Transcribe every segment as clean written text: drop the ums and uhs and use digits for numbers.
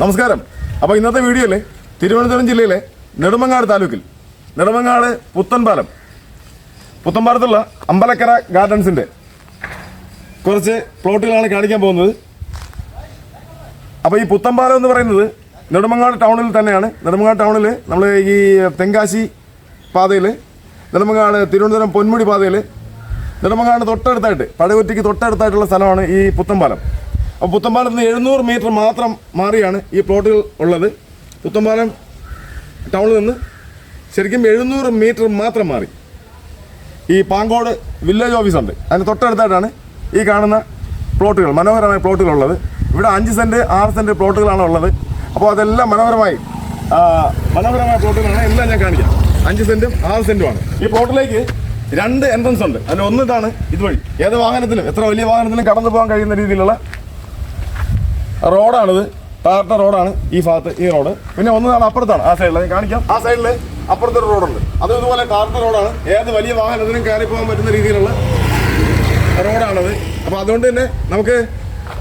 നമസ്കാരം. അപ്പോൾ ഇന്നത്തെ വീഡിയോയിൽ തിരുവനന്തപുരം ജില്ലയിലെ നെടുമങ്ങാട് താലൂക്കിൽ നെടുമങ്ങാട് പുത്തൻപാലത്തുള്ള അമ്പലക്കര ഗാർഡൻസിൻ്റെ കുറച്ച് പ്ലോട്ടുകളാണ് കാണിക്കാൻ പോകുന്നത്. അപ്പോൾ ഈ പുത്തൻപാലം എന്ന് പറയുന്നത് നെടുമങ്ങാട് ടൗണിൽ തന്നെയാണ്. നെടുമങ്ങാട് ടൗണിൽ നമ്മൾ ഈ തെങ്കാശി പാതയിൽ നെടുമങ്ങാട് തിരുവനന്തപുരം പൊന്മുടി പാതയിൽ നെടുമങ്ങാട് തൊട്ടടുത്തായിട്ട് പഴകുറ്റിക്ക് തൊട്ടടുത്തായിട്ടുള്ള സ്ഥലമാണ് ഈ പുത്തൻപാലം. അപ്പോൾ പുത്തൻപാലത്ത് നിന്ന് 700 മീറ്റർ മാത്രം മാറിയാണ് ഈ പ്ലോട്ടുകൾ ഉള്ളത്. പുത്തൻപാലം ടൗണിൽ നിന്ന് ശരിക്കും 700 മീറ്റർ മാത്രം മാറി ഈ പാങ്കോട് വില്ലേജ് ഓഫീസുണ്ട്. അതിന് തൊട്ടടുത്തായിട്ടാണ് ഈ കാണുന്ന പ്ലോട്ടുകൾ, മനോഹരമായ പ്ലോട്ടുകളുള്ളത്. ഇവിടെ 5 സെൻറ്റ് 6 സെൻറ്റ് പ്ലോട്ടുകളാണ് ഉള്ളത്. അപ്പോൾ അതെല്ലാം മനോഹരമായ പ്ലോട്ടുകളാണ്. എല്ലാം ഞാൻ കാണിക്കാം. 5 സെൻറ്റും 6 സെൻറ്റുമാണ്. ഈ പ്ലോട്ടിലേക്ക് 2 എൻട്രൻസ് ഉണ്ട്. അതിൽ ഒന്നിതാണ് ഇതുവഴി ഏത് വാഹനത്തിലും, എത്ര വലിയ വാഹനത്തിലും കടന്നു പോകാൻ കഴിയുന്ന രീതിയിലുള്ള റോഡാണിത്. ടാർട്ട റോഡാണ് ഈ ഭാഗത്ത്, ഈ റോഡ്. പിന്നെ ഒന്നാണ് അപ്പുറത്താണ്, ആ സൈഡിൽ ഞാൻ കാണിക്കാം. ആ സൈഡിൽ അപ്പുറത്തൊരു റോഡുണ്ട്. അതും ഇതുപോലെ ടാർട്ട റോഡാണ്. ഏത് വലിയ വാഹനത്തിനും കയറി പോകാൻ പറ്റുന്ന രീതിയിലുള്ള റോഡാണത്. അപ്പോൾ അതുകൊണ്ട് തന്നെ നമുക്ക്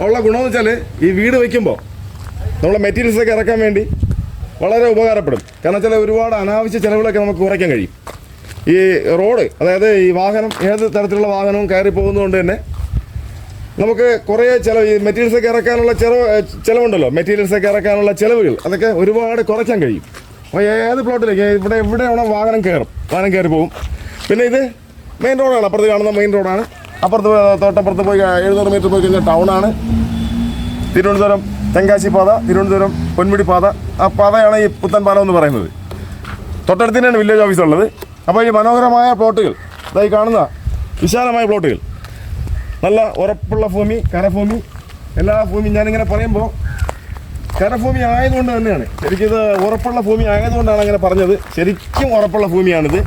ഉള്ള ഗുണമെന്ന് വെച്ചാൽ ഈ വീട് വയ്ക്കുമ്പോൾ നമ്മളെ മെറ്റീരിയൽസൊക്കെ ഇറക്കാൻ വേണ്ടി വളരെ ഉപകാരപ്പെടും. കാരണം വെച്ചാൽ ഒരുപാട് അനാവശ്യ ചിലവുകളൊക്കെ നമുക്ക് കുറയ്ക്കാൻ കഴിയും. ഈ റോഡ്, അതായത് ഈ വാഹനം, ഏത് തരത്തിലുള്ള വാഹനവും കയറി പോകുന്നതുകൊണ്ട് തന്നെ നമുക്ക് കുറേ ചിലവ്, ഈ മെറ്റീരിയൽസൊക്കെ ഇറക്കാനുള്ള ചിലവുണ്ടല്ലോ, മെറ്റീരിയൽസൊക്കെ ഇറക്കാനുള്ള ചിലവുകൾ അതൊക്കെ ഒരുപാട് കുറയ്ക്കാൻ കഴിയും. അപ്പോൾ ഏത് പ്ലോട്ടിലേക്ക് എവിടെയാണോ വാഹനം കയറി പോകും. പിന്നെ ഇത് മെയിൻ റോഡാണ്, അപ്പുറത്ത് കാണുന്ന മെയിൻ റോഡാണ്. തൊട്ടപ്പുറത്ത് പോയി 700 മീറ്റർ പോയി കഴിഞ്ഞാൽ ടൗണാണ്. തിരുവനന്തപുരം തെങ്കാശി പാത, തിരുവനന്തപുരം പൊന്മുടി പാത, ആ പാതയാണ് ഈ പുത്തൻപാലം എന്ന് പറയുന്നത്. തൊട്ടടുത്ത് തന്നെയാണ് വില്ലേജ് ഓഫീസ് ഉള്ളത്. അപ്പോൾ ഈ മനോഹരമായ പ്ലോട്ടുകൾ, ഇതായി കാണുന്ന വിശാലമായ പ്ലോട്ടുകൾ, നല്ല ഉറപ്പുള്ള ഭൂമി, കരഭൂമി, എല്ലാ ഭൂമിയും ഞാനിങ്ങനെ പറയുമ്പോൾ കരഭൂമി ആയതുകൊണ്ട് തന്നെയാണ്. ശരിക്കും ഇത് ഉറപ്പുള്ള ഭൂമി ആയതുകൊണ്ടാണ് അങ്ങനെ പറഞ്ഞത്. ശരിക്കും ഉറപ്പുള്ള ഭൂമിയാണിത്.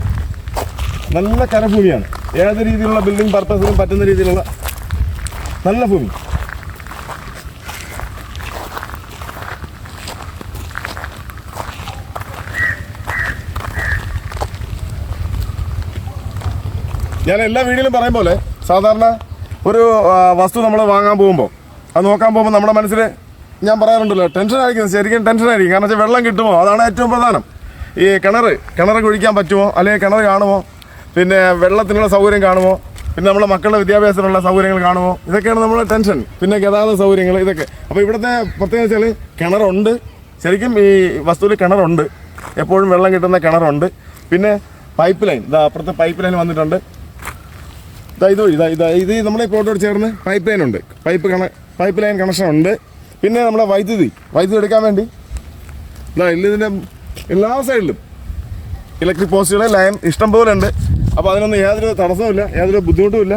നല്ല കരഭൂമിയാണ്. ഏത് രീതിയിലുള്ള ബിൽഡിംഗ് പർപ്പസിനും പറ്റുന്ന രീതിയിലുള്ള നല്ല ഭൂമി. ഞാൻ എല്ലാ വീഡിയോയിലും പറയും പോലെ സാധാരണ ഒരു വസ്തു നമ്മൾ വാങ്ങാൻ പോകുമ്പോൾ, അത് നോക്കാൻ പോകുമ്പോൾ നമ്മുടെ മനസ്സിൽ ഞാൻ പറയാറുണ്ടല്ലോ, ടെൻഷനായിരിക്കും. ശരിക്കും ടെൻഷനായിരിക്കും. കാരണം വെച്ചാൽ വെള്ളം കിട്ടുമോ, അതാണ് ഏറ്റവും പ്രധാനം. ഈ കിണർ കുഴിക്കാൻ പറ്റുമോ, അല്ലെങ്കിൽ കിണർ കാണുമോ, പിന്നെ വെള്ളത്തിനുള്ള സൗകര്യം കാണുമോ, പിന്നെ നമ്മുടെ മക്കളുടെ വിദ്യാഭ്യാസത്തിനുള്ള സൗകര്യങ്ങൾ കാണുമോ, ഇതൊക്കെയാണ് നമ്മുടെ ടെൻഷൻ. പിന്നെ ഗതാഗത സൗകര്യങ്ങൾ, ഇതൊക്കെ. അപ്പോൾ ഇവിടുത്തെ പ്രത്യേകത വെച്ചാൽ കിണറുണ്ട്. ശരിക്കും ഈ വസ്തുവിൽ കിണറുണ്ട്, എപ്പോഴും വെള്ളം കിട്ടുന്ന കിണറുണ്ട്. പിന്നെ പൈപ്പ് ലൈൻ, അപ്പുറത്തെ പൈപ്പ് ലൈൻ വന്നിട്ടുണ്ട്. ഇത് നമ്മുടെ ഈ പ്ലോട്ടോട് ചേർന്ന് പൈപ്പ് ലൈൻ ഉണ്ട്, പൈപ്പ് ലൈൻ കണക്ഷൻ ഉണ്ട്. പിന്നെ നമ്മുടെ വൈദ്യുതി എടുക്കാൻ വേണ്ടി ഇതിൻ്റെ എല്ലാ സൈഡിലും ഇലക്ട്രിക് പോസ്റ്റുകൾ, ലൈൻ ഇഷ്ടം പോലെ ഉണ്ട്. അപ്പോൾ അതിനൊന്നും യാതൊരു തടസ്സമില്ല, യാതൊരു ബുദ്ധിമുട്ടുമില്ല.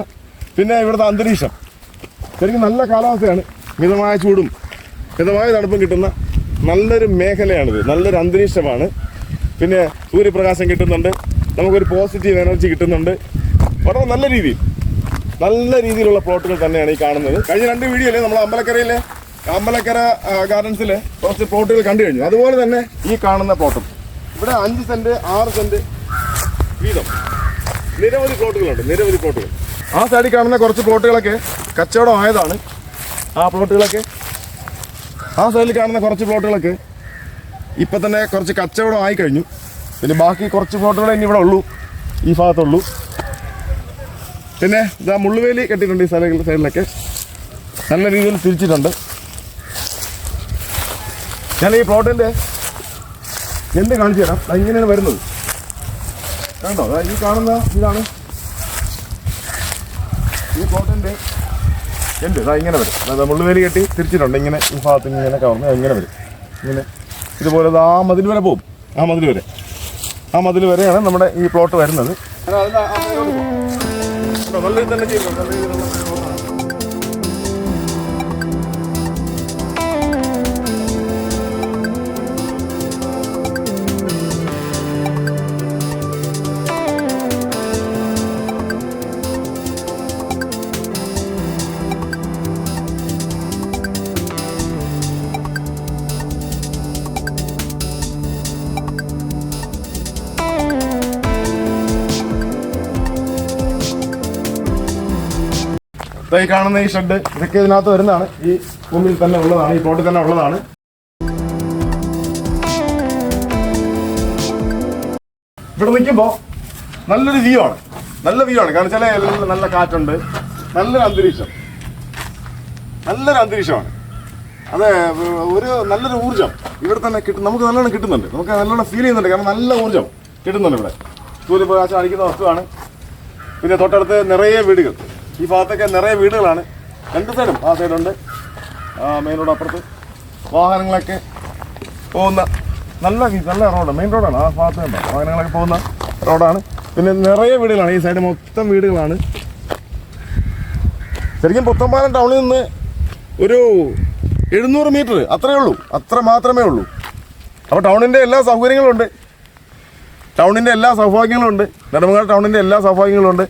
പിന്നെ ഇവിടുത്തെ അന്തരീക്ഷം ശരിക്കും നല്ല കാലാവസ്ഥയാണ്. മിതമായ ചൂടും മിതമായ തണുപ്പും കിട്ടുന്ന നല്ലൊരു മേഖലയാണിത്. നല്ലൊരു അന്തരീക്ഷമാണ്. പിന്നെ സൂര്യപ്രകാശം കിട്ടുന്നുണ്ട്, നമുക്കൊരു പോസിറ്റീവ് എനർജി കിട്ടുന്നുണ്ട്. വളരെ നല്ല രീതിയിലുള്ള പ്ലോട്ടുകൾ തന്നെയാണ് ഈ കാണുന്നത്. കഴിഞ്ഞ 2 വീഡിയോയിൽ നമ്മൾ അമ്പലക്കര ഗാർഡൻസിലെ കുറച്ച് പ്ലോട്ടുകൾ കണ്ടു കഴിഞ്ഞു. അതുപോലെ തന്നെ ഈ കാണുന്ന പ്ലോട്ടും ഇവിടെ 5 സെൻറ്റ് 6 സെൻറ്റ് വീതം നിരവധി പ്ലോട്ടുകൾ. ആ സൈഡിൽ കാണുന്ന കുറച്ച് പ്ലോട്ടുകളൊക്കെ കച്ചവടം ആയതാണ്. ആ സൈഡിൽ കാണുന്ന കുറച്ച് പ്ലോട്ടുകളൊക്കെ ഇപ്പം തന്നെ കുറച്ച് കച്ചവടം ആയി കഴിഞ്ഞു. പിന്നെ ബാക്കി കുറച്ച് പ്ലോട്ടുകളെ ഇനി ഇവിടെ ഉള്ളൂ, ഈ ഭാഗത്തുള്ളൂ. പിന്നെ ഇതാ മുള്ളുവേലി കെട്ടിയിട്ടുണ്ട്. ഈ സൈഡിലൊക്കെ നല്ല രീതിയിൽ തിരിച്ചിട്ടുണ്ട്. ഞാൻ ഈ പ്ലോട്ടിൻ്റെ എന്ത് കാണിച്ചു തരാം. ഇങ്ങനെയാണ് വരുന്നത്, കണ്ടോ? ഈ കാണുന്ന ഇതാണ് ഈ പ്ലോട്ടിൻ്റെ എന്ത്. ഇങ്ങനെ വരും. അതായത് മുള്ളുവേലി കെട്ടി തിരിച്ചിട്ടുണ്ട്. ഇങ്ങനെ ഈ ഭാഗത്ത് ഇങ്ങനെ കവർന്ന് ഇങ്ങനെ വരും. ഇങ്ങനെ ഇതുപോലെ ആ മതിൽ വരെ പോകും. ആ മതിൽ വരെയാണ് നമ്മുടെ ഈ പ്ലോട്ട് വരുന്നത്. നല്ല തന്നെ ചെയ്യുന്നു. ഈ കാണുന്ന ഈ ഷെഡ്, ഇതൊക്കെ ഇതിനകത്ത് വരുന്നതാണ്. ഈ ഭൂമിയിൽ തന്നെ ഉള്ളതാണ്, ഈ പ്ലോട്ടിൽ തന്നെ ഉള്ളതാണ്. ഇവിടെ നിൽക്കുമ്പോൾ നല്ലൊരു വ്യൂ ആണ്, നല്ല വ്യൂ ആണ്. കാരണം വെച്ചാൽ നല്ല കാറ്റുണ്ട്, നല്ലൊരു അന്തരീക്ഷമാണ്. അത് ഒരു നല്ലൊരു ഊർജ്ജം ഇവിടെ തന്നെ കിട്ടും, നമുക്ക് നല്ലോണം കിട്ടുന്നുണ്ട്, നമുക്ക് നല്ലോണം ഫീൽ ചെയ്യുന്നുണ്ട്. കാരണം നല്ല ഊർജ്ജം കിട്ടുന്നുണ്ട് ഇവിടെ. സൂര്യപ്രകാശം അടിക്കുന്ന വസ്തുവാണ്. പിന്നെ തൊട്ടടുത്ത് നിറയെ വീടുകൾ, ഈ ഭാഗത്തൊക്കെ നിറയെ വീടുകളാണ്. രണ്ട് സൈഡും, ആ സൈഡുണ്ട്, മെയിൻ റോഡ് അപ്പുറത്ത് വാഹനങ്ങളൊക്കെ പോകുന്ന നല്ല റോഡ്, മെയിൻ റോഡാണ്. ആ ഭാഗത്ത് കണ്ടോ വാഹനങ്ങളൊക്കെ പോകുന്ന റോഡാണ്. പിന്നെ നിറയെ വീടുകളാണ്, ഈ സൈഡ് മൊത്തം വീടുകളാണ്. ശരിക്കും പുത്തമ്പാലം ടൗണിൽ നിന്ന് ഒരു 700 മീറ്റർ അത്രയേ ഉള്ളൂ, അത്ര മാത്രമേ ഉള്ളൂ. അപ്പോൾ ടൗണിൻ്റെ എല്ലാ സൗകര്യങ്ങളുണ്ട്, നെടുമങ്ങാട് ടൗണിൻ്റെ എല്ലാ സൗഭാഗ്യങ്ങളുണ്ട്.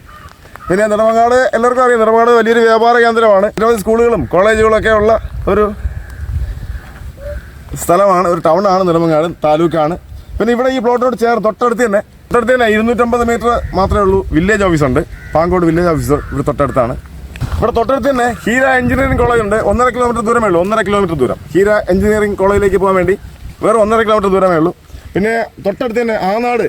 പിന്നെ നെടുമങ്ങാട് എല്ലാവർക്കും അറിയാം, നെടുമങ്ങാട് വലിയൊരു വ്യാപാര കേന്ദ്രമാണ്. നിരവധി സ്കൂളുകളും കോളേജുകളൊക്കെ ഉള്ള ഒരു സ്ഥലമാണ്, ഒരു ടൗണാണ് നെടുമങ്ങാട്, താലൂക്കാണ്. പിന്നെ ഇവിടെ ഈ പ്ലോട്ടിനോട് ചേർന്ന് തൊട്ടടുത്ത് തന്നെ 250 മീറ്റർ മാത്രമേ ഉള്ളൂ വില്ലേജ് ഓഫീസുണ്ട്. പാങ്കോട് വില്ലേജ് ഓഫീസർ ഇവിടെ തൊട്ടടുത്താണ്. ഇവിടെ തൊട്ടടുത്ത് തന്നെ ഹീര എഞ്ചിനീയറിംഗ് കോളേജ് ഉണ്ട്. 1.5 കിലോമീറ്റർ ദൂരമേ ഉള്ളൂ, 1.5 കിലോമീറ്റർ ദൂരം. ഹീര എഞ്ചിനീയറിംഗ് കോളേജിലേക്ക് പോകാൻ വേണ്ടി വേറെ 1.5 കിലോമീറ്റർ ദൂരമേ ഉള്ളൂ. പിന്നെ തൊട്ടടുത്ത് തന്നെ ആനാട്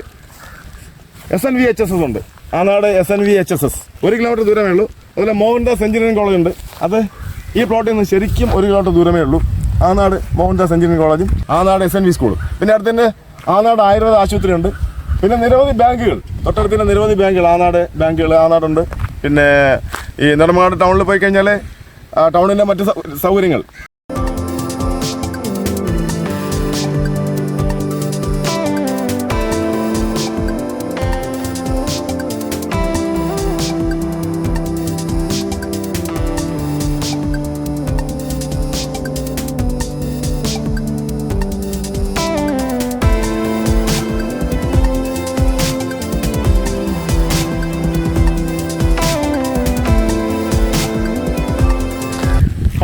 SNVHSS ഉണ്ട്, ആനാട് SNVHSS 1 കിലോമീറ്റർ ദൂരമേ ഉള്ളൂ. അതുപോലെ മോഹൻദാസ് എഞ്ചിനീയറിംഗ് കോളേജ് ഉണ്ട്, അത് ഈ പ്ലോട്ടിൽ നിന്ന് ശരിക്കും 1 കിലോമീറ്റർ ദൂരമേ ഉള്ളൂ. ആനാട് മോഹൻദാസ് എഞ്ചിനീയറിംഗ് കോളേജും ആനാട് SNV സ്കൂളും. പിന്നെ അടുത്ത് തന്നെ ആനാട് ആയുർവേദ ആശുപത്രി ഉണ്ട്. പിന്നെ നിരവധി ബാങ്കുകൾ, തൊട്ടടുത്ത് തന്നെ നിരവധി ബാങ്കുകൾ, ആനാടുണ്ട്. പിന്നെ ഈ നെടുമങ്ങാട് ടൗണിൽ പോയി കഴിഞ്ഞാൽ ടൗണിൻ്റെ മറ്റ് സൗകര്യങ്ങൾ.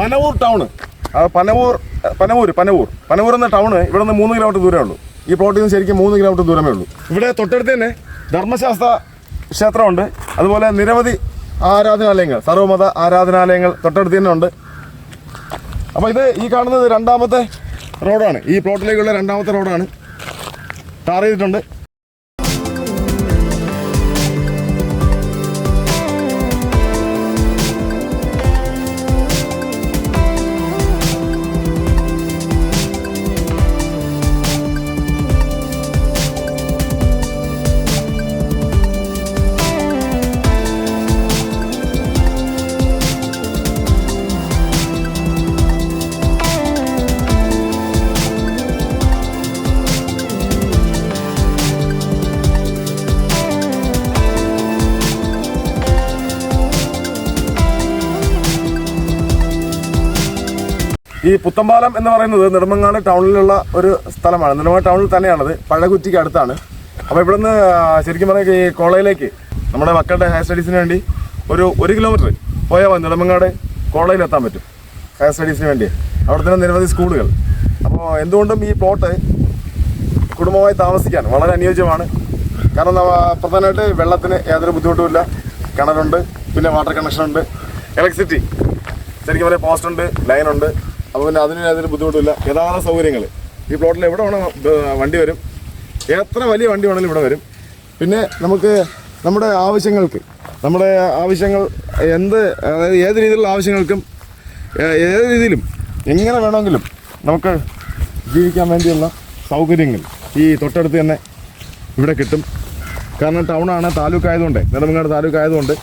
പനവൂർ ടൗണ്, പനവൂർ എന്ന ടൗണ് ഇവിടെ നിന്ന് 3 കിലോമീറ്റർ ദൂരമേ ഉള്ളൂ. ഈ പ്ലോട്ടിൽ നിന്ന് ശരിക്കും 3 കിലോമീറ്റർ ദൂരമേ ഉള്ളൂ. ഇവിടെ തൊട്ടടുത്ത് തന്നെ ധർമ്മശാസ്ത്ര ക്ഷേത്രമുണ്ട്. അതുപോലെ നിരവധി ആരാധനാലയങ്ങൾ, സർവ്വമത ആരാധനാലയങ്ങൾ തൊട്ടടുത്ത് തന്നെ ഉണ്ട്. അപ്പോൾ ഇത് ഈ കാണുന്നത് 2ാമത്തെ റോഡാണ്, ഈ പ്ലോട്ടിലേക്കുള്ള 2ാമത്തെ റോഡാണ്, ടാർ ചെയ്തിട്ടുണ്ട്. ഈ പുത്തമ്പാലം എന്ന് പറയുന്നത് നെടുമങ്ങാട് ടൗണിലുള്ള ഒരു സ്ഥലമാണ്. നെടുമങ്ങാട് ടൗണിൽ തന്നെയാണത്, പഴകുറ്റിക്ക് അടുത്താണ്. അപ്പോൾ ഇവിടുന്ന് ശരിക്കും പറഞ്ഞാൽ ഈ കോളേജിലേക്ക് നമ്മുടെ മക്കളുടെ ഹയർ സ്റ്റഡീസിന് വേണ്ടി ഒരു 1 കിലോമീറ്റർ പോയാൽ മതി, നെടുമങ്ങാട് കോളേജിലെത്താൻ പറ്റും ഹയർ സ്റ്റഡീസിന് വേണ്ടി. അവിടെ തന്നെ നിരവധി സ്കൂളുകൾ. അപ്പോൾ എന്തുകൊണ്ടും ഈ പ്ലോട്ട് കുടുംബമായി താമസിക്കാൻ വളരെ അനുയോജ്യമാണ്. കാരണം പ്രധാനമായിട്ട് വെള്ളത്തിന് യാതൊരു ബുദ്ധിമുട്ടുമില്ല, കിണറുണ്ട്, പിന്നെ വാട്ടർ കണക്ഷനുണ്ട്, ഇലക്ട്രിസിറ്റി ശരിക്കും പറയാം പോസ്റ്റുണ്ട്, ലൈനുണ്ട്. അപ്പോൾ പിന്നെ അതിന് യാതൊരു ബുദ്ധിമുട്ടില്ല. ഗതാഗത സൗകര്യങ്ങൾ ഈ പ്ലോട്ടിൽ എവിടെ വേണം വണ്ടി വരും, എത്ര വലിയ വണ്ടി വേണമെങ്കിലും ഇവിടെ വരും. പിന്നെ നമുക്ക് നമ്മുടെ ആവശ്യങ്ങൾ അതായത് ഏത് രീതിയിലുള്ള ആവശ്യങ്ങൾക്കും ഏത് രീതിയിലും എങ്ങനെ വേണമെങ്കിലും നമുക്ക് ജീവിക്കാൻ വേണ്ടിയുള്ള സൗകര്യങ്ങൾ ഈ തൊട്ടടുത്ത് തന്നെ ഇവിടെ കിട്ടും. കാരണം ടൗണാണ്, താലൂക്ക് ആയതുകൊണ്ട്, നെടുമങ്ങാട് താലൂക്ക് ആയതുകൊണ്ട്.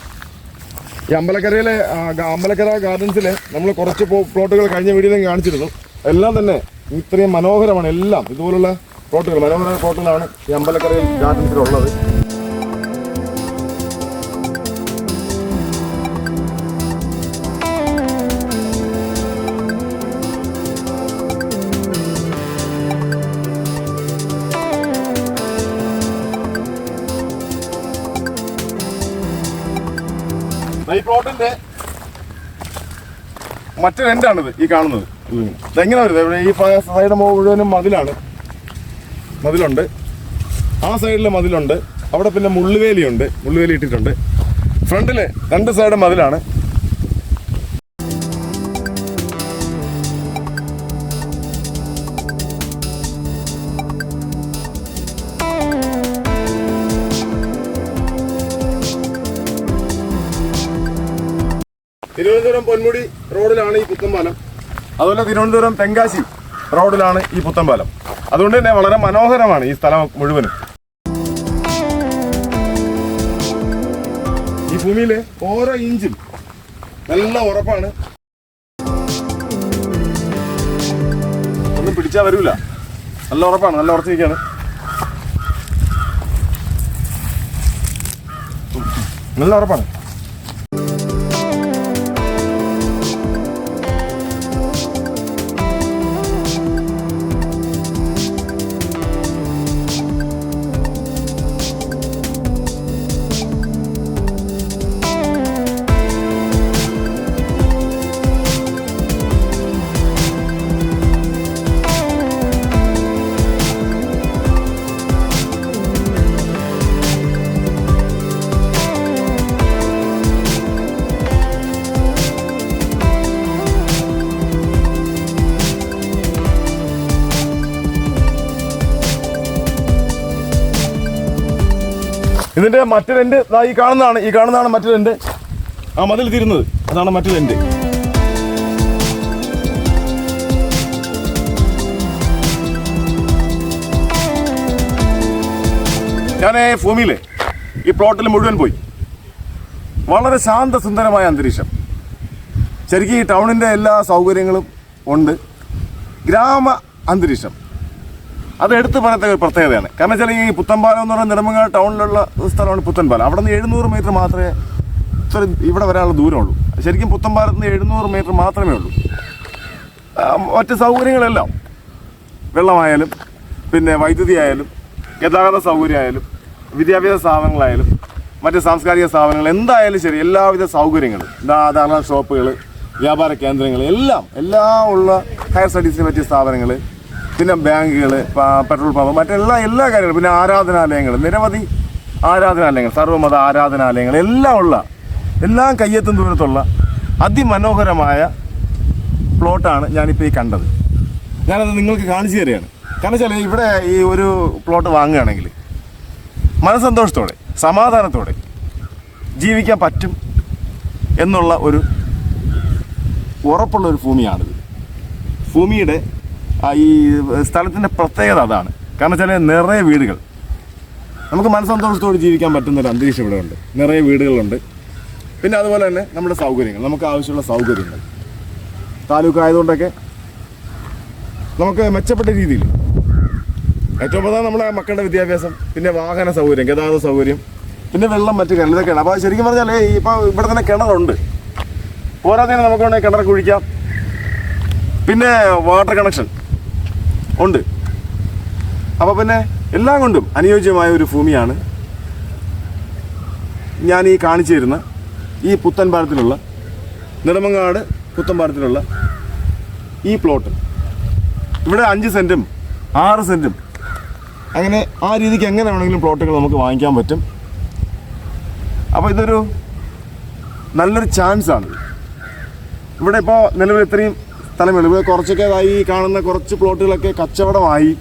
ഈ അമ്പലക്കര ഗാർഡൻസിൽ നമ്മൾ കുറച്ച് പ്ലോട്ടുകൾ കഴിഞ്ഞ വീഡിയോയിൽ കാണിച്ചിരുന്നു. എല്ലാം തന്നെ ഇത്രയും മനോഹരമാണ്. എല്ലാം ഇതുപോലുള്ള മനോഹര പ്ലോട്ടുകളാണ് ഈ അമ്പലക്കരയിൽ ഗാർഡൻസിലുള്ളത്. ഈ പ്ലോട്ടിന്റെ മറ്റൊരു എൻഡാണിത് ഈ കാണുന്നത്. ഇതെങ്ങനെ വരുന്നത്, ഈ സൈഡ് മുഴുവനും മതിലുണ്ട്, ആ സൈഡിൽ മതിലുണ്ട്, അവിടെ പിന്നെ മുള്ളുവേലി ഇട്ടിട്ടുണ്ട്. ഫ്രണ്ടില് 2 സൈഡ് മതിലാണ്. തിരുവനന്തപുരം പൊന്മുടി റോഡിലാണ് ഈ പുത്തൻപാലം. അതുപോലെ തിരുവനന്തപുരം തെങ്കാശി റോഡിലാണ് ഈ പുത്തൻപാലം. അതുകൊണ്ട് തന്നെ വളരെ മനോഹരമാണ് ഈ സ്ഥലം മുഴുവനും. ഈ ഭൂമിയിലെ ഓരോ ഇഞ്ചും നല്ല ഉറപ്പാണ്. ഒന്നും പിടിച്ചാൽ വരൂല. നല്ല ഉറപ്പാണ്, നല്ല ഉറച്ചിരിക്കുകയാണ്. നല്ല ഉറപ്പാണ്. ഇതിന്റെ മറ്റൊരു എൻഡ് ഈ കാണുന്നതാണ് മറ്റൊരു എൻഡ്. ആ മതിൽ തീരുന്നത് അതാണ് മറ്റൊരു എൻഡ്. ഞാൻ ഭൂമിയിലെ ഈ പ്ലോട്ടിൽ മുഴുവൻ പോയി. വളരെ ശാന്തസുന്ദരമായ അന്തരീക്ഷം. ശരിക്കും ഈ ടൗണിൻ്റെ എല്ലാ സൗകര്യങ്ങളും ഉണ്ട്. ഗ്രാമ അന്തരീക്ഷം അത് എടുത്തു പറയത്ത ഒരു പ്രത്യേകതയാണ്. കാരണം വെച്ചാൽ ഈ പുത്തൻപാലം എന്ന് പറയുന്നത് നെടുമങ്ങാട് ടൗണിലുള്ള സ്ഥലമാണ് പുത്തൻപാലം. അവിടെ നിന്ന് 700 മീറ്റർ മാത്രമേ ഇവിടെ വരാനുള്ള ദൂരമുള്ളൂ. ശരിക്കും പുത്തൻപാലത്ത് നിന്ന് 700 മീറ്റർ മാത്രമേ ഉള്ളൂ. മറ്റ് സൗകര്യങ്ങളെല്ലാം വെള്ളമായാലും പിന്നെ വൈദ്യുതി ആയാലും ഗതാഗത സൗകര്യമായാലും വിദ്യാഭ്യാസ സ്ഥാപനങ്ങളായാലും മറ്റ് സാംസ്കാരിക സ്ഥാപനങ്ങൾ എന്തായാലും ശരി, എല്ലാവിധ സൗകര്യങ്ങളും ധാരാളം ഷോപ്പുകൾ, വ്യാപാര കേന്ദ്രങ്ങൾ എല്ലാം ഉള്ള ഹയർ സ്റ്റഡീസിന് പറ്റിയ സ്ഥാപനങ്ങൾ, പിന്നെ ബാങ്കുകൾ, പെട്രോൾ പമ്പ്, എല്ലാ കാര്യങ്ങളും, പിന്നെ ആരാധനാലയങ്ങൾ, നിരവധി ആരാധനാലയങ്ങൾ, സർവ്വമത ആരാധനാലയങ്ങൾ എല്ലാം കയ്യെത്തും ദൂരത്തുള്ള അതിമനോഹരമായ പ്ലോട്ടാണ് ഞാനിപ്പോൾ ഈ കണ്ടത്. ഞാനത് നിങ്ങൾക്ക് കാണിച്ചു തരികയാണ്. കാരണം വെച്ചാൽ ഇവിടെ ഈ ഒരു പ്ലോട്ട് വാങ്ങുകയാണെങ്കിൽ മനസ്സന്തോഷത്തോടെ സമാധാനത്തോടെ ജീവിക്കാൻ പറ്റും എന്നുള്ള ഒരു ഉറപ്പുള്ളൊരു ഭൂമിയാണിത്. ഭൂമിയുടെ ഈ സ്ഥലത്തിൻ്റെ പ്രത്യേകത അതാണ്. കാരണം വെച്ചാൽ നിറയെ വീടുകൾ, നമുക്ക് മനസ്സന്തോഷത്തോടെ ജീവിക്കാൻ പറ്റുന്നൊരു അന്തരീക്ഷം ഇവിടെ ഉണ്ട്. നിറയെ വീടുകളുണ്ട്. പിന്നെ അതുപോലെ തന്നെ നമ്മുടെ സൗകര്യങ്ങൾ, നമുക്ക് ആവശ്യമുള്ള സൗകര്യങ്ങൾ താലൂക്ക് ആയതുകൊണ്ടൊക്കെ നമുക്ക് മെച്ചപ്പെട്ട രീതിയിൽ ഏറ്റവും പ്രധാനം നമ്മുടെ മക്കളുടെ വിദ്യാഭ്യാസം, പിന്നെ വാഹന സൗകര്യം, ഗതാഗത സൗകര്യം, പിന്നെ വെള്ളം, മറ്റു കാര്യങ്ങൾ ഇതൊക്കെയാണ്. അപ്പോൾ ശരിക്കും പറഞ്ഞാൽ ഇപ്പോൾ ഇവിടെ തന്നെ കിണറുണ്ട്. പോരാതെ നമുക്ക് വേണമെങ്കിൽ കിണർ കുഴിക്കാം. പിന്നെ വാട്ടർ കണക്ഷൻ ഉണ്ട്. അപ്പോൾ പിന്നെ എല്ലാം കൊണ്ടും അനുയോജ്യമായ ഒരു ഭൂമിയാണ് ഞാൻ ഈ കാണിച്ചു തരുന്ന ഈ പുത്തൻപാലത്തിലുള്ള നെടുമങ്ങാട് പുത്തൻപാലത്തിലുള്ള ഈ പ്ലോട്ട്. ഇവിടെ 5 സെൻറ്റും 6 സെൻറ്റും അങ്ങനെ ആ രീതിക്ക് എങ്ങനെ വേണമെങ്കിലും പ്ലോട്ടുകൾ നമുക്ക് വാങ്ങിക്കാൻ പറ്റും. അപ്പോൾ ഇതൊരു നല്ലൊരു ചാൻസാണ്. ഇവിടെ ഇപ്പോൾ നിലവിൽ ഇത്രയും സ്ഥലമുള്ളൂ. ഇവിടെ കുറച്ചൊക്കെ ഈ കാണുന്ന കുറച്ച് പ്ലോട്ടുകളൊക്കെ കച്ചവടമായി.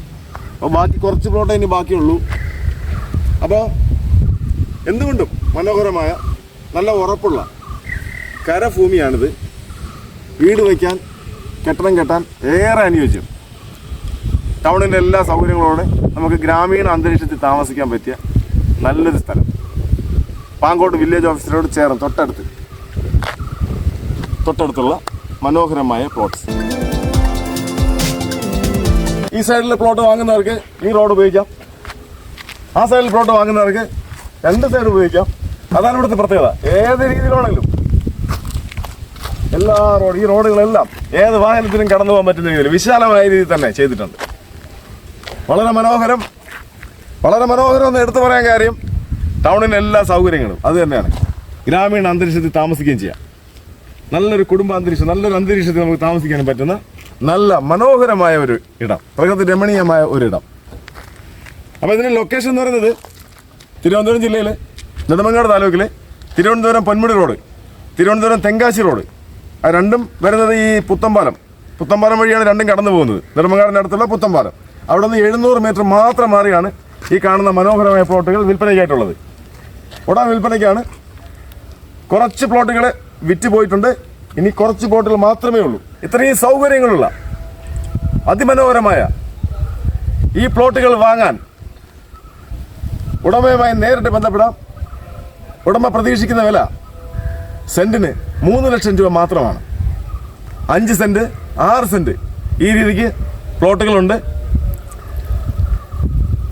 അപ്പോൾ ബാക്കി കുറച്ച് പ്ലോട്ടേ ഇനി ബാക്കിയുള്ളൂ. അപ്പോൾ എന്തുകൊണ്ടും മനോഹരമായ നല്ല ഉറപ്പുള്ള കരഭൂമിയാണിത്. വീട് വയ്ക്കാൻ, കെട്ടിടം കെട്ടാൻ ഏറെ അനുയോജ്യം. ടൗണിൻ്റെ എല്ലാ സൗകര്യങ്ങളോടെ നമുക്ക് ഗ്രാമീണ അന്തരീക്ഷത്തിൽ താമസിക്കാൻ പറ്റിയ നല്ലൊരു സ്ഥലം. പാങ്കോട് വില്ലേജ് ഓഫീസറോട് ചേർന്ന് തൊട്ടടുത്തുള്ള മനോഹരമായ പ്ലോട്ട്സ്. ഈ സൈഡിൽ പ്ലോട്ട് വാങ്ങുന്നവർക്ക് ഈ റോഡ് ഉപയോഗിക്കാം. ആ സൈഡിൽ പ്ലോട്ട് വാങ്ങുന്നവർക്ക് 2 സൈഡ് ഉപയോഗിക്കാം. അതാണ് ഇവിടുത്തെ പ്രത്യേകത. ഏത് രീതിയിലാണെങ്കിലും ഈ റോഡുകളെല്ലാം ഏത് വാഹനത്തിനും കടന്നു പോകാൻ പറ്റുന്ന രീതിയിൽ വിശാലമായ രീതിയിൽ തന്നെ ചെയ്തിട്ടുണ്ട്. വളരെ മനോഹരം എന്ന് എടുത്തു പറയാൻ കാര്യം ടൗണിൻ്റെ എല്ലാ സൗകര്യങ്ങളും അത് തന്നെയാണ്. ഗ്രാമീണ അന്തരീക്ഷത്തിൽ താമസിക്കുകയും ചെയ്യാം. നല്ലൊരു കുടുംബ അന്തരീക്ഷം, നല്ലൊരു അന്തരീക്ഷത്തിൽ നമുക്ക് താമസിക്കാനും പറ്റുന്ന നല്ല മനോഹരമായ ഒരു ഇടം, പ്രകൃതി രമണീയമായ ഒരിടം. അപ്പോൾ ഇതിൻ്റെ ലൊക്കേഷൻ എന്ന് പറയുന്നത് തിരുവനന്തപുരം ജില്ലയിൽ നെടുമങ്ങാട് താലൂക്കിൽ തിരുവനന്തപുരം പൊന്മുടി റോഡ്, തിരുവനന്തപുരം തെങ്കാശി റോഡ്, അത് രണ്ടും വരുന്നത് ഈ പുത്തൻപാലം വഴിയാണ് രണ്ടും കടന്നു പോകുന്നത്. നെടുമങ്ങാടിനടുത്തുള്ള പുത്തൻപാലം. അവിടെ നിന്ന് 700 മീറ്റർ മാത്രം മാറിയാണ് ഈ കാണുന്ന മനോഹരമായ പ്ലോട്ടുകൾ വിൽപ്പനയ്ക്കായിട്ടുള്ളത്. ഉടൻ വിൽപ്പനയ്ക്കാണ്. കുറച്ച് പ്ലോട്ടുകൾ വിറ്റ് പോയിട്ടുണ്ട്. ഇനി കുറച്ച് പ്ലോട്ടുകൾ മാത്രമേ ഉള്ളൂ. ഇത്രയും സൗകര്യങ്ങളുള്ള അതിമനോഹരമായ ഈ പ്ലോട്ടുകൾ വാങ്ങാൻ ഉടമയുമായി നേരിട്ട് ബന്ധപ്പെടാം. ഉടമ പ്രതീക്ഷിക്കുന്ന വില സെന്റിന് 3 ലക്ഷം രൂപ മാത്രമാണ്. 5 സെന്റ് 6 സെന്റ് ഈ രീതിക്ക് പ്ലോട്ടുകളുണ്ട്.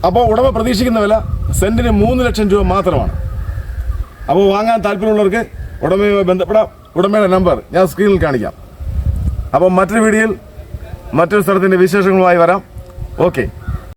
അപ്പോൾ ഉടമ പ്രതീക്ഷിക്കുന്ന വില സെന്റിന് 3 ലക്ഷം രൂപ മാത്രമാണ്. അപ്പോൾ വാങ്ങാൻ താല്പര്യമുള്ളവർക്ക് ഉടമയുമായി ബന്ധപ്പെടാം. ഉടമയുടെ നമ്പർ ഞാൻ സ്ക്രീനിൽ കാണിക്കാം. അപ്പോൾ മറ്റൊരു വീഡിയോയിൽ മറ്റൊരു സ്ഥലത്തിൻ്റെ വിശേഷങ്ങളുമായി വരാം. ഓക്കെ.